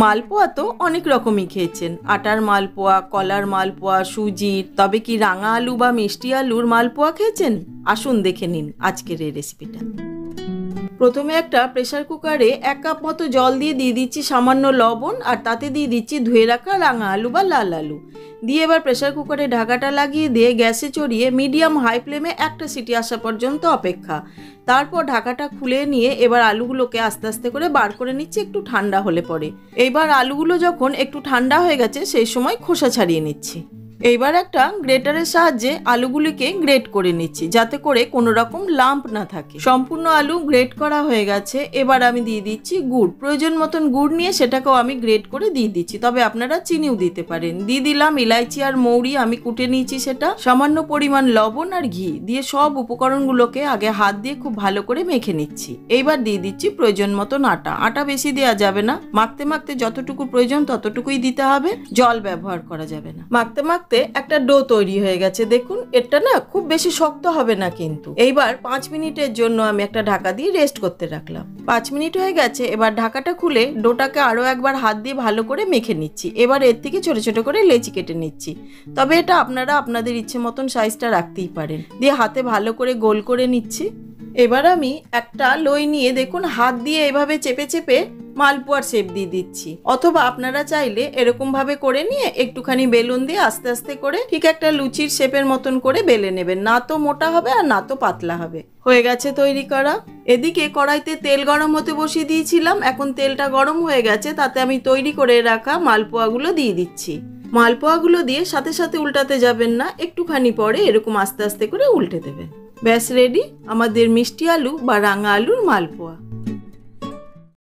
মালপোয়া তো অনেক রকমই খেয়েছেন, আটার মালপোয়া, কলার মালপোয়া, সুজির, তবে কি রাঙা আলু বা মিষ্টি আলুর মালপোয়া খেয়েছেন? আসুন দেখে নিন আজকের এই রেসিপিটা। প্রথমে একটা প্রেসার কুকারে 1 কাপ মতো জল দিয়ে দিচ্ছি সামান্য লবণ, আর তাতে দিয়ে দিচ্ছি ধুয়ে রাখা রাঙা আলু বা লাল আলু দিয়ে এবার প্রেসার কুকারে ঢাকাটা লাগিয়ে দিয়ে গ্যাসে চড়িয়ে মিডিয়াম হাই ফ্লেমে একটা সিটি আসা পর্যন্ত অপেক্ষা। তারপর ঢাকাটা খুলে নিয়ে এবার আলুগুলোকে আস্তে আস্তে করে বার করে নিচ্ছি একটু ঠান্ডা হলে পরে। এইবার আলুগুলো যখন একটু ঠান্ডা হয়ে গেছে সেই সময় খোসা ছাড়িয়ে নিচ্ছি। এইবার একটা গ্রেটারের সাহায্যে আলুগুলিকে গ্রেট করে নিচ্ছি যাতে করে কোনো রকম লাম্প না থাকে। সম্পূর্ণ আলু গ্রেট করা হয়ে গেছে। এবার আমি দিয়ে দিচ্ছি গুড়, প্রয়োজন মতন গুড় নিয়ে সেটাকেও আমি গ্রেট করে দিয়ে দিচ্ছি, তবে আপনারা চিনিও দিতে পারেন। দিয়ে দিলাম ইলাইচি আর মৌরি আমি কুটে নিয়েছি সেটা, সামান্য পরিমাণ লবণ আর ঘি দিয়ে সব উপকরণগুলোকে আগে হাত দিয়ে খুব ভালো করে মেখে নিচ্ছি। এইবার দিয়ে দিচ্ছি প্রয়োজন মতন আটা। আটা বেশি দেওয়া যাবে না, মাখতে মাখতে যতটুকু প্রয়োজন ততটুকুই দিতে হবে, জল ব্যবহার করা যাবে না। মাখতে মাখতে একটা ডো তৈরি হয়ে গেছে, দেখুন এটা না খুব বেশি শক্ত হবে না কিন্তু। এইবার 5 মিনিটের জন্য আমি একটা ঢাকা দিয়ে রেস্ট করতে রাখলাম। 5 মিনিট হয়ে গেছে, এবার ঢাকাটা খুলে ডোটাকে আরো একবার হাত দিয়ে ভালো করে মেখে নিচ্ছি। এবার এর থেকে ছোট ছোট করে লেচি কেটে নিচ্ছি, তবে এটা আপনারা আপনাদের ইচ্ছে মতন সাইজটা রাখতেই পারেন। দিয়ে হাতে ভালো করে গোল করে নিচ্ছি। এবার আমি একটা লই নিয়ে দেখুন হাত দিয়ে এভাবে চেপে চেপে মালপোয়ার শেপ দিয়ে দিচ্ছি, অথবা আপনারা চাইলে এরকম ভাবে করে নিয়ে একটুখানি বেলুন দিয়ে আস্তে আস্তে করে ঠিক একটা লুচির শেপের মতন করে বেলে নেবেন, না তো মোটা হবে আর না তো পাতলা হবে। হয়ে গেছে তৈরি করা। এদিকে কড়াইতে তেল গরম হতে বসিয়ে দিয়েছিলাম, এখন তেলটা গরম হয়ে গেছে, তাতে আমি তৈরি করে রাখা মালপোয়াগুলো দিয়ে দিচ্ছি। মালপোয়াগুলো দিয়ে সাথে সাথে উল্টাতে যাবেন না, একটুখানি পরে এরকম আস্তে আস্তে করে উল্টে দেবেন। ব্যাস রেডি আমাদের মিষ্টি আলু বা রাঙা আলুর মালপোয়া।